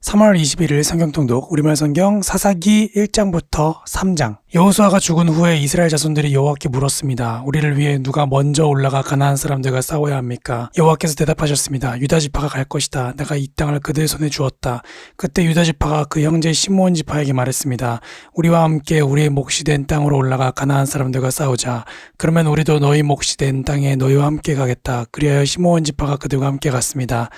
3월 21일 성경통독 우리말 성경 사사기 1장부터 3장. 여호수아가 죽은 후에 이스라엘 자손들이 여호와께 물었습니다. 우리를 위해 누가 먼저 올라가 가나안 사람들과 싸워야 합니까? 여호와께서 대답하셨습니다. 유다 지파가 갈 것이다. 내가 이 땅을 그들 손에 주었다. 그때 유다 지파가 그 형제 시므온 지파에게 말했습니다. 우리와 함께 우리의 몫이 된 땅으로 올라가 가나안 사람들과 싸우자. 그러면 우리도 너희 몫이 된 땅에 너희와 함께 가겠다. 그리하여 시므온 지파가 그들과 함께 갔습니다.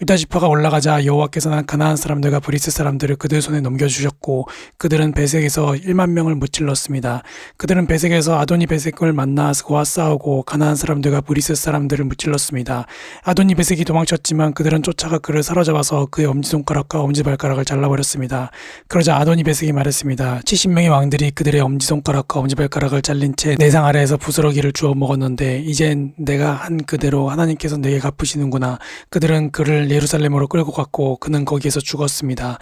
유다 지파가 올라가자 여호와께서는 가나안 사람들과 브리스 사람들을 그들 손에 넘겨주셨고 그들은 베색에서 1만 명을 무찔렀습니다. 그들은 베색에서 아도니 베색을 만나 그와 싸우고 가나안 사람들과 브리스 사람들을 무찔렀습니다. 아도니 베색이 도망쳤지만 그들은 쫓아가 그를 사로잡아서 그의 엄지손가락과 엄지발가락을 잘라버렸습니다. 그러자 아도니 베색이 말했습니다. 70명의 왕들이 그들의 엄지손가락과 엄지발가락을 잘린 채 내상 아래에서 부스러기를 주워 먹었는데 이젠 내가 한 그대로 하나님께서 내게 갚으시는구나. 그들은 그를 예루살렘으로 끌고 갔고 그는 거기에서 죽었습니다.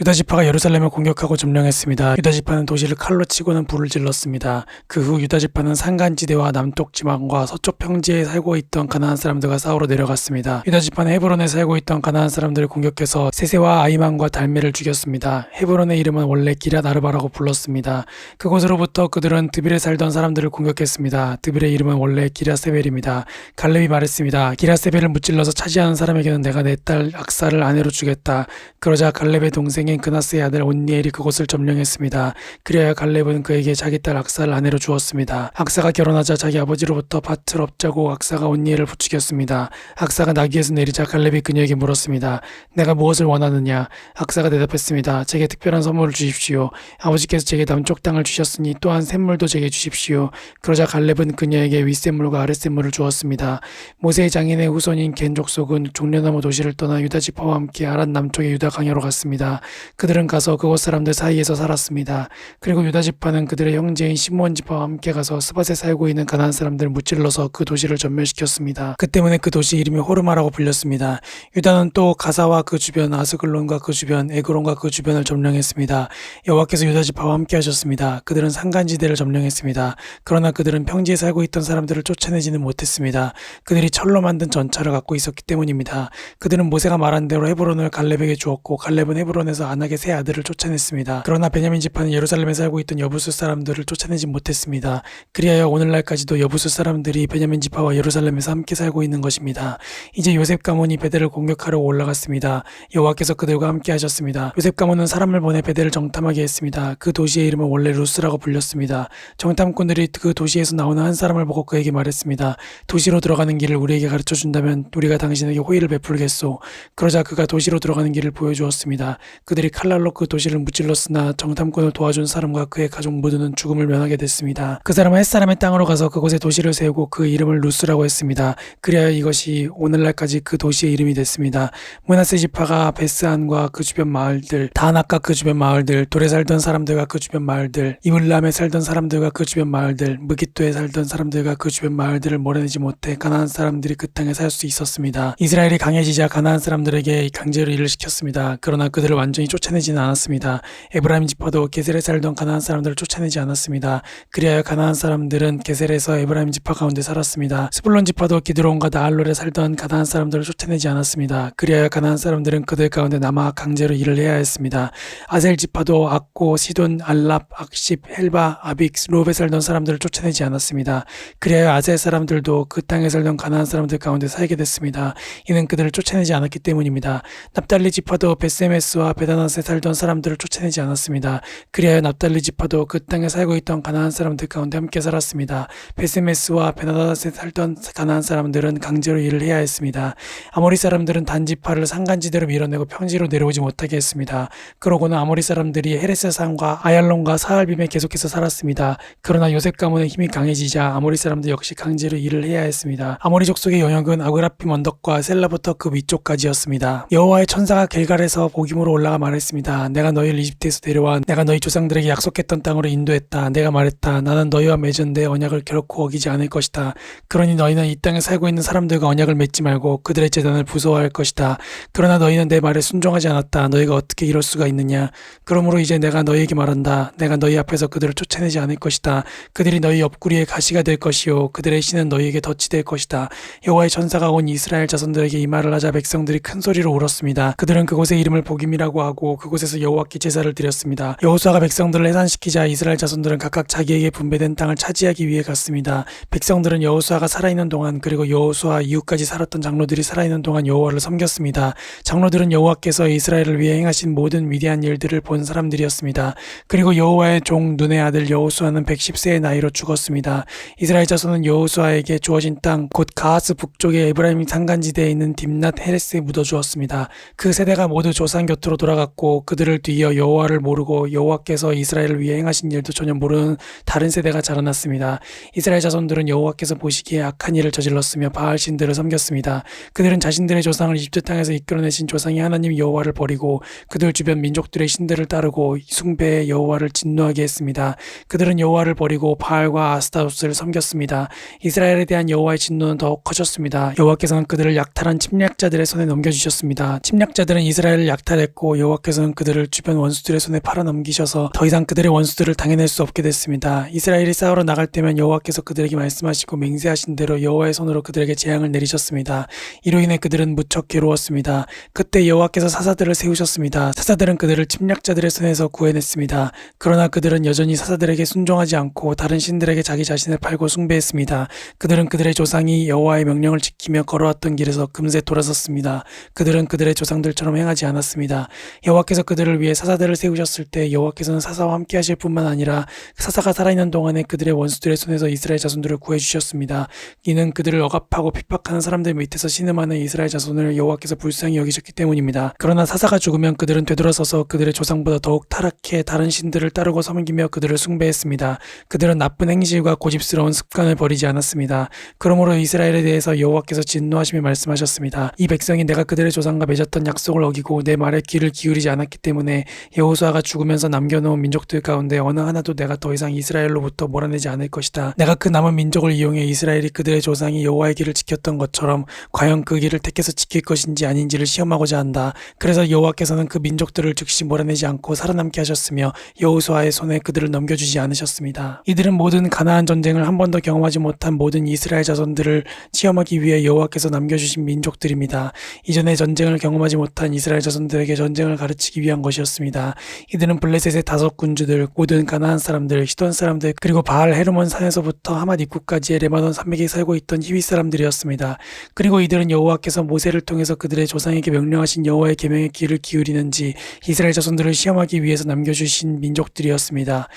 유다 지파가 예루살렘을 공격하고 점령했습니다. 유다 지파는 도시를 칼로 치고는 불을 질렀습니다. 그 후 유다 지파는 산간지대와 남쪽 지방과 서쪽 평지에 살고 있던 가나안 사람들과 싸우러 내려갔습니다. 유다 지파는 헤브론에 살고 있던 가나안 사람들을 공격해서 세세와 아이만과 달메를 죽였습니다. 헤브론의 이름은 원래 기랏 아르바라고 불렀습니다. 그곳으로부터 그들은 드빌에 살던 사람들을 공격했습니다. 드빌의 이름은 원래 기랴세벨입니다. 갈렙이 말했습니다. 기랴세벨을 무찔러서 차지하는 사람에게는 내가 내 딸 악사를 아내로 주겠다. 그러자 갈렙의 동생인 그나스의 아들 온니엘이 그곳을 점령했습니다. 그리하여 갈렙은 그에게 자기 딸 악사를 아내로 주었습니다. 악사가 결혼하자 자기 아버지로부터 밭을 업자고 악사가 온니엘을 부추겼습니다. 악사가 나귀에서 내리자 갈렙이 그녀에게 물었습니다. 내가 무엇을 원하느냐? 악사가 대답했습니다. 제게 특별한 선물을 주십시오. 아버지께서 제게 남쪽 땅을 주셨으니 또한 샘물도 제게 주십시오. 그러자 갈렙은 그녀에게 윗샘물과 아랫샘물을 주었습니다. 모세의 장인의 후손인 겐 족속은 종려나무 도시를 떠나 유다 지파와 함께 아란 남쪽의 유다 강야로 갔습니다. 그들은 가서 그곳 사람들 사이에서 살았습니다. 그리고 유다 지파는 그들의 형제인 시므온 지파와 함께 가서 스밧에 살고 있는 가나안 사람들을 무찔러서 그 도시를 전멸시켰습니다. 그 때문에 그 도시 이름이 호르마라고 불렸습니다. 유다는 또 가사와 그 주변, 아스글론과 그 주변, 에그론과 그 주변을 점령했습니다. 여호와께서 유다 지파와 함께 하셨습니다. 그들은 산간지대를 점령했습니다. 그러나 그들은 평지에 살고 있던 사람들을 쫓아내지는 못했습니다. 그들이 철로 만든 전차를 갖고 있었기 때문입니다. 그들은 모세가 말한 대로 헤브론을 갈렙에게 주었고 갈렙은 헤브론에서 아낙의 세 아들을 쫓아냈습니다. 그러나 베냐민 지파는 예루살렘에 살고 있던 여부수 사람들을 쫓아내지 못했습니다. 그리하여 오늘날까지도 여부수 사람들이 베냐민 지파와 예루살렘에서 함께 살고 있는 것입니다. 이제 요셉 가문이 베델을 공격하러 올라갔습니다. 여호와께서 그들과 함께 하셨습니다. 요셉 가문은 사람을 보내 베델을 정탐하게 했습니다. 그 도시의 이름은 원래 루스라고 불렸습니다. 정탐꾼들이 그 도시에서 나오는 한 사람을 보고 그에게 말했습니다. 도시로 들어가는 길을 우리에게 가르쳐 준다면 우리가 당신에게 호의를 베풀겠소. 그러자 그가 도시로 들어가는 길을 보여주었습니다. 그들이 칼날로 그 도시를 무찔렀으나 정탐꾼을 도와준 사람과 그의 가족 모두는 죽음을 면하게 됐습니다. 그 사람은 햇사람의 땅으로 가서 그곳에 도시를 세우고 그 이름을 루스라고 했습니다. 그리하여 이것이 오늘날까지 그 도시의 이름이 됐습니다. 므낫세 지파가 베스안과 그 주변 마을들, 다낙과 그 주변 마을들, 돌에 살던 사람들과 그 주변 마을들, 이블람에 살던 사람들과 그 주변 마을들, 무깃도에 살던 사람들과 그 주변 마을들을 몰아내지 못해 가나안 사람들이 그 땅에 살 수 있었습니다. 이스라엘이 강해지자 가나안 사람들에게 강제로 일을 시켰습니다. 그러나 그들을 완전히 쫓아내지는 않았습니다. 에브라임 지파도 게셀에 살던 가나안 사람들을 쫓아내지 않았습니다. 그리하여 가나안 사람들은 게셀에서 에브라임 지파 가운데 살았습니다. 스불론 지파도 기드론과 나알롤에 살던 가나안 사람들을 쫓아내지 않았습니다. 그리하여 가나안 사람들은 그들 가운데 남아 강제로 일을 해야 했습니다. 아셀 지파도 악고, 시돈, 알랍, 악십, 헬바, 아빅, 롭에 살던 사람들을 쫓아내지 않았습니다. 그리하여 아셀 사람들도 그 땅에 살던 가나안 사람들 가운데 살게 됐습니다. 이는 그들을 쫓아내지 않았기 때문입니다. 납달리 지파도 베세메스와 베다낫에 살던 사람들을 쫓아내지 않았습니다. 그리하여 납달리 지파도 그 땅에 살고 있던 가나안 사람들 가운데 함께 살았습니다. 베세메스와 베다낫에 살던 가나안 사람들은 강제로 일을 해야 했습니다. 아모리 사람들은 단 지파를 산간지대로 밀어내고 평지로 내려오지 못하게 했습니다. 그러고는 아모리 사람들이 헤레스 산과 아얄론과 사알빔에 계속해서 살았습니다. 그러나 요셉 가문의 힘이 강해지자 아모리 사람들 역시 강제로 일을 해야 했습니다. 아모리 족속의 영역은 아그라핌 언덕과 셀라부터 그 위쪽까지였습니다. 여호와의 천사가 길갈에서 복임으로 올라가 말했습니다. 내가 너희를 이집트에서 데려와 내가 너희 조상들에게 약속했던 땅으로 인도했다. 내가 말했다. 나는 너희와 맺은 내 언약을 결코 어기지 않을 것이다. 그러니 너희는 이 땅에 살고 있는 사람들과 언약을 맺지 말고 그들의 제단을 부수어할 것이다. 그러나 너희는 내 말에 순종하지 않았다. 너희가 어떻게 이럴 수가 있느냐. 그러므로 이제 내가 너희에게 말한다. 내가 너희 앞에서 그들을 쫓아내지 않을 것이다. 그들이 너희 옆구리에 가시가 될 것이요 그들의 신은 너희에게 덫이 될 것이다. 여호와의 천사가 온 이스라엘 자손들에게 이 말을 하자 백성들이 큰 소리로 울었습니다. 그들은 그곳의 이름을 복임이라고 하고 그곳에서 여호와께 제사를 드렸습니다. 여호수아가 백성들을 해산시키자 이스라엘 자손들은 각각 자기에게 분배된 땅을 차지하기 위해 갔습니다. 백성들은 여호수아가 살아있는 동안 그리고 여호수아 이후까지 살았던 장로들이 살아있는 동안 여호와를 섬겼습니다. 장로들은 여호와께서 이스라엘을 위해 행하신 모든 위대한 일들을 본 사람들이었습니다. 그리고 여호와의 종 눈의 아들 여호수아는 110세의 나이로 죽었습니다. 이스라엘 자손은 여호수아에게 주어진 땅 곧 가하스 북쪽의 에브라임 산간지대에 있는 딥낫 헤레스에 묻어주었습니다. 그 세대가 모두 조상 곁으로 돌아갔고 그들을 뒤이어 여호와를 모르고 여호와께서 이스라엘을 위해 행하신 일도 전혀 모르는 다른 세대가 자라났습니다. 이스라엘 자손들은 여호와께서 보시기에 악한 일을 저질렀으며 바알 신들을 섬겼습니다. 그들은 자신들의 조상을 이집트 땅에서 이끌어내신 조상의 하나님 여호와를 버리고 그들 주변 민족들의 신들을 따르고 숭배해 여호와를 진노하게 했습니다. 그들은 여호와를 버리고 바알과 아스타롯을 섬겼습니다. 이스라엘에 대한 여호와의 진노는 더욱 커졌습니다. 여호와께서는 그들을 약탈한 침략자들의 손에 넘겨주셨습니다. 침략자들은 이스라엘을 약탈했고 여호와께서는 그들을 주변 원수들의 손에 팔아넘기셔서 더 이상 그들의 원수들을 당해낼 수 없게 됐습니다. 이스라엘이 싸우러 나갈 때면 여호와께서 그들에게 말씀하시고 맹세하신 대로 여호와의 손으로 그들에게 재앙을 내리셨습니다. 이로 인해 그들은 무척 괴로웠습니다. 그때 여호와께서 사사들을 세우셨습니다. 사사들은 그들을 침략자들의 손에서 구해냈습니다. 그러나 그들은 여전히 사사들에게 순종하지 않고 다른 신들에게 자기 자신을 팔고 숭배했습니다. 그들은 그들의 조상이 여호와의 명령을 지키며 걸어왔던 길에서 금세 돌아섰습니다. 그들은 그들의 조상들처럼 행하지 않았습니다. 여호와께서 그들을 위해 사사들을 세우셨을 때 여호와께서는 사사와 함께 하실 뿐만 아니라 사사가 살아있는 동안에 그들의 원수들의 손에서 이스라엘 자손들을 구해주셨습니다. 이는 그들을 억압하고 핍박하는 사람들 밑에서 신음하는 이스라엘 자손을 여호와께서 불쌍히 여기셨기 때문입니다. 그러나 사사가 죽으면 그들은 되돌아서서 그들의 조상보다 더욱 타락해 다른 신들을 따르고 섬기며 그들을 숭배했습니다. 그들은 나쁜 행실과 고집스러운 습관을 버리지 않았습니다. 그러므로 이스라엘에 대해서 여호와께서 진노하시며 말씀하셨습니다. 이 백성이 내가 그들의 조상과 맺었던 약속을 어기고 내 말에 귀를 기울이지 않았기 때문에 여호수아가 죽으면서 남겨놓은 민족들 가운데 어느 하나도 내가 더 이상 이스라엘로부터 몰아내지 않을 것이다. 내가 그 남은 민족을 이용해 이스라엘이 그들의 조상이 여호와의 길을 지켰던 것처럼 과연 그 길을 택해서 지킬 것인지 아닌지를 시험하고자 한다. 그래서 여호와께서는 그 민족들을 즉시 몰아내지 않고 살아남게 하셨으며 여호수아의 손에 그들을 넘겨주지 않으셨습니다. 이들은 모든 가나안 전쟁을 한 번도 경험하지 못한 모든 이스라엘 자손들을 시험하기 위해 여호와께서 남겨주신 민족들입니다. 이전에 전쟁을 경험하지 못한 이스라엘 자손들에게 전쟁을 가르치기 위한 것이었습니다. 이들은 블레셋의 5 군주들, 모든 가나안 사람들, 시돈 사람들, 그리고 바알 헤르몬 산에서부터 하맛 입구까지의 레바논 산맥에 살고 있던 히윗 사람들이었습니다. 그리고 이들은 여호와께서 모세를 통해서 그들의 조상에게 명령하신 여호와의 계명에 귀를 기울이는지 이스라엘 자손들을 시험하기 위해서 남겨주신 민족들이었습니다.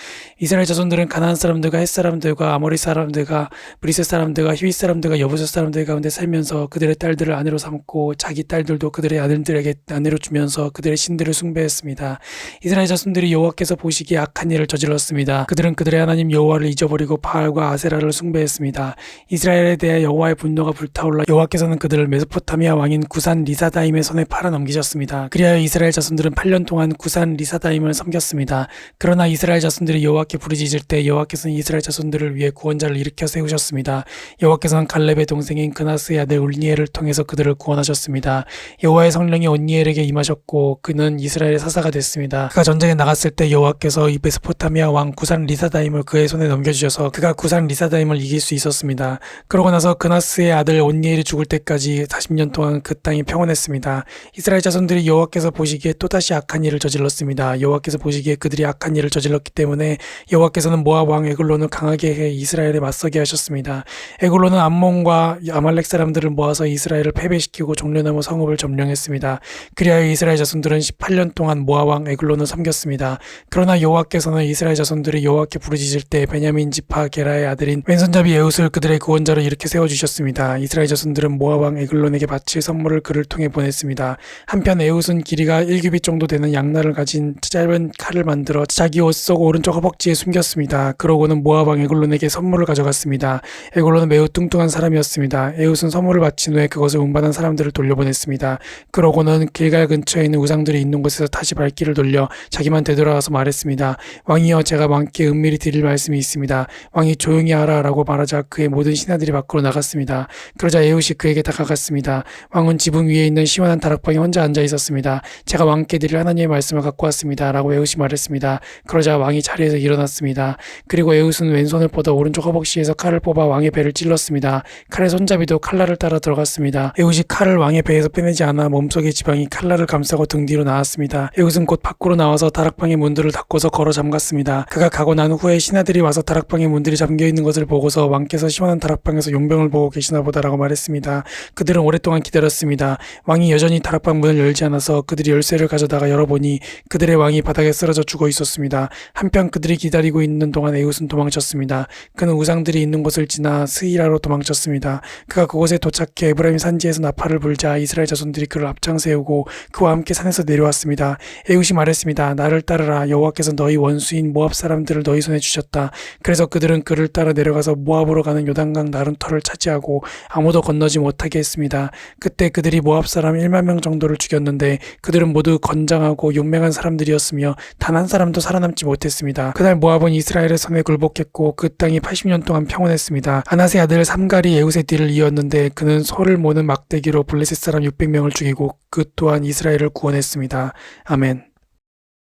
이스라엘 자손들은 가나안 사람들과 헷 사람들과 아모리 사람들과 브리셋 사람들과 히윗 사람들과 여부스 사람들 가운데 살면서 그들의 딸들을 아내로 삼고 자기 딸들도 그들의 아들들에게 아내로 주면서 그들의 신들을 숭배했습니다. 이스라엘 자손들이 여호와께서 보시기에 악한 일을 저질렀습니다. 그들은 그들의 하나님 여호와를 잊어버리고 바알과 아세라를 숭배했습니다. 이스라엘에 대해 여호와의 분노가 불타올라 여호와께서는 그들을 메소포타미아 왕인 구산 리사다임의 손에 팔아넘기셨습니다. 그리하여 이스라엘 자손들은 8년 동안 구산 리사다임을 섬겼습니다. 그러나 이스라엘 자손들이 여호와께 부르짖을 때 여호와께서는 이스라엘 자손들을 위해 구원자를 일으켜 세우셨습니다. 여호와께서는 갈렙의 동생인 그나스의 아들 온니엘을 통해서 그들을 구원하셨습니다. 여호와의 성령이 온니엘에게 임하셨고 그는 이스라엘의 사사가 됐습니다. 그가 전쟁에 나갔을 때 여호와께서 이 메소포타미아 왕 구산 리사다임을 그의 손에 넘겨주셔서 그가 구산 리사다임을 이길 수 있었습니다. 그러고 나서 그나스의 아들 온니엘이 죽을 때까지 40년 동안 그 땅이 평온했습니다. 이스라엘 자손들이 여호와께서 보시기에 또다시 악한 일을 저질렀습니다. 여호와께서 보시기에 그들이 악한 일을 저질렀기 때문에 여호와께서는 모압 왕 에글론을 강하게 해 이스라엘에 맞서게 하셨습니다. 에글론은 암몬과 아말렉 사람들을 모아서 이스라엘을 패배시키고 종려나무 성읍을 점령했습니다. 그리하여 이스라엘 자손들은 18년 동안 모압 왕 에글론을 섬겼습니다. 그러나 여호와께서는 이스라엘 자손들이 여호와께 부르짖을 때 베냐민 지파 게라의 아들인 왼손잡이 에웃을 그들의 구원자로 일으켜 세워주셨습니다. 이스라엘 자손들은 모압 왕 에글론에게 바칠 선물을 그를 통해 보냈습니다. 한편 에웃은 길이가 1규빗 정도 되는 양날을 가진 짧은 칼을 만들어 자기 옷 속 오른쪽 허벅지에 숨겼습니다. 그러고는 모압 왕 에글론에게 선물을 가져갔습니다. 에글론은 매우 뚱뚱한 사람이었습니다. 에웃은 선물을 바친 후에 그것을 운반한 사람들을 돌려보냈습니다. 그러고는 길갈 근처에 있는 우상들이 있는 곳에서 다시 발길을 돌려 자기만 되돌아와서 말했습니다. 왕이여, 제가 왕께 은밀히 드릴 말씀이 있습니다. 왕이 조용히 하라 라고 말하자 그의 모든 신하들이 밖으로 나갔습니다. 그러자 에웃이 그에게 다가갔습니다. 왕은 지붕 위에 있는 시원한 다락방에 혼자 앉아 있었습니다. 제가 왕께 드릴 하나님의 말씀을 갖고 왔습니다 라고 에웃이 말했습니다. 그러자 왕이 자리에서 일어났습니다. 그리고 에웃은 왼손을 뻗어 오른쪽 허벅지에서 칼을 뽑아 왕의 배를 찔렀습니다. 칼의 손잡이도 칼날을 따라 들어갔습니다. 에웃이 칼을 왕의 배에서 빼내지 않아 몸속의 지방이 칼날을 감싸 감싸고 등 뒤로 나왔습니다. 에훗은 곧 밖으로 나와서 다락방의 문들을 닫고서 걸어 잠갔습니다. 그가 가고 난 후에 신하들이 와서 다락방의 문들이 잠겨있는 것을 보고서 왕께서 시원한 다락방에서 용병을 보고 계시나 보다라고 말했습니다. 그들은 오랫동안 기다렸습니다. 왕이 여전히 다락방 문을 열지 않아서 그들이 열쇠를 가져다가 열어보니 그들의 왕이 바닥에 쓰러져 죽어 있었습니다. 한편 그들이 기다리고 있는 동안 에훗은 도망쳤습니다. 그는 우상들이 있는 곳을 지나 스이라로 도망쳤습니다. 그가 그곳에 도착해 에브라임 산지에서 나팔을 불자 이스라엘 자손들이 그를 앞장 세우고 그와 함께 산에서 내려왔습니다. 에훗이 말했습니다. 나를 따르라. 여호와께서 너희 원수인 모압 사람들을 너희 손에 주셨다. 그래서 그들은 그를 따라 내려가서 모압으로 가는 요단강 나른터를 차지하고 아무도 건너지 못하게 했습니다. 그때 그들이 모압 사람 1만 명 정도를 죽였는데 그들은 모두 건장하고 용맹한 사람들이었으며 단 한 사람도 살아남지 못했습니다. 그날 모압은 이스라엘의 손에 굴복했고 그 땅이 80년 동안 평온했습니다. 아낫의 아들 삼갈이 에훗의 뒤를 이었는데 그는 소를 모는 막대기로 블레셋 사람 600명을 죽이고 그 또한 이스라엘을 구원했습니다. 아멘.